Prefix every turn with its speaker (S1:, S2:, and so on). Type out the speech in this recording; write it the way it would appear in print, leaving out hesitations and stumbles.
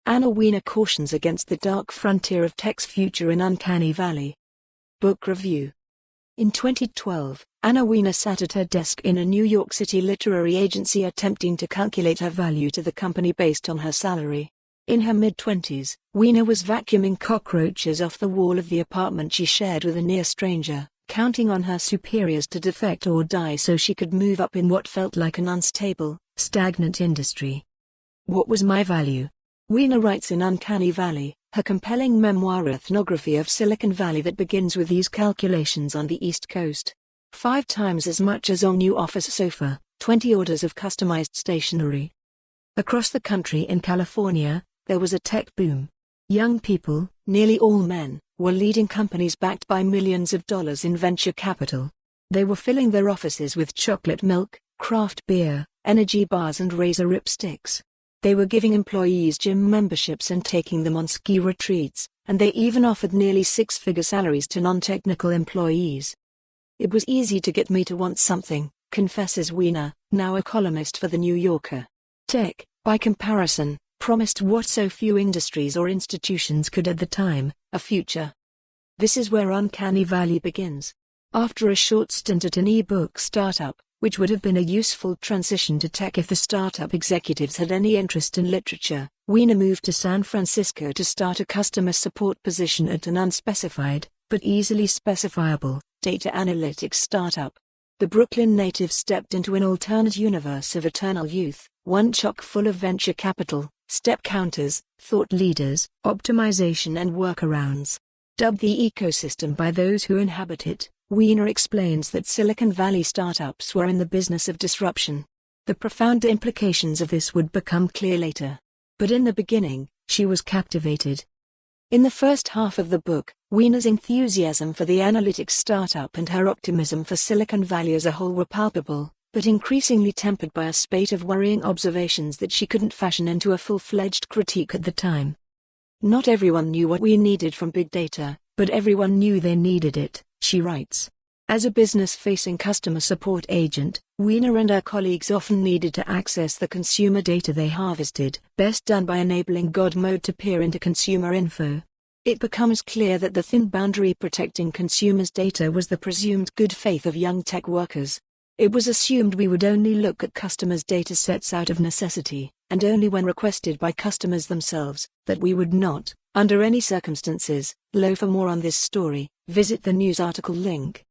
S1: Anna Wiener cautions against the dark frontier of tech's future in Uncanny Valley. Book review. In 2012, Anna Wiener sat at her desk in a New York City literary agency attempting to calculate her value to the company based on her salary. In her mid-20s, Wiener was vacuuming cockroaches off the wall of the apartment she shared with a near stranger, counting on her superiors to defect or die so she could move up in what felt like an unstable, stagnant industry. What was my value? Wiener writes in Uncanny Valley, her compelling memoir-ethnography of Silicon Valley that begins with these calculations on the East Coast. 5 times as much as on new office sofa, 20 orders of customized stationery. Across the country in California, there was a tech boom. Young people, nearly all men, were leading companies backed by millions of dollars in venture capital. They were filling their offices with chocolate milk, craft beer, energy bars and razor rip sticks. They were giving employees gym memberships and taking them on ski retreats, and they even offered nearly 6-figure salaries to non-technical employees. It was easy to get me to want something, confesses Wiener, now a columnist for The New Yorker. Tech, by comparison, promised what so few industries or institutions could at the time, a future. This is where Uncanny Valley begins. After a short stint at an e-book startup, which would have been a useful transition to tech if the startup executives had any interest in literature, Wiener moved to San Francisco to start a customer support position at an unspecified, but easily specifiable, data analytics startup. The Brooklyn native stepped into an alternate universe of eternal youth, one chock full of venture capital, step counters, thought leaders, optimization and workarounds. Dubbed the ecosystem by those who inhabit it, Wiener explains that Silicon Valley startups were in the business of disruption. The profound implications of this would become clear later. But in the beginning, she was captivated. In the first half of the book, Wiener's enthusiasm for the analytics startup and her optimism for Silicon Valley as a whole were palpable, but increasingly tempered by a spate of worrying observations that she couldn't fashion into a full-fledged critique at the time. Not everyone knew what we needed from big data, but everyone knew they needed it, she writes. As a business-facing customer support agent, Wiener and her colleagues often needed to access the consumer data they harvested, best done by enabling God mode to peer into consumer info. It becomes clear that the thin boundary protecting consumers' data was the presumed good faith of young tech workers. It was assumed we would only look at customers' data sets out of necessity, and only when requested by customers themselves, that we would not, under any circumstances, loaf. For more on this story, visit the news article link.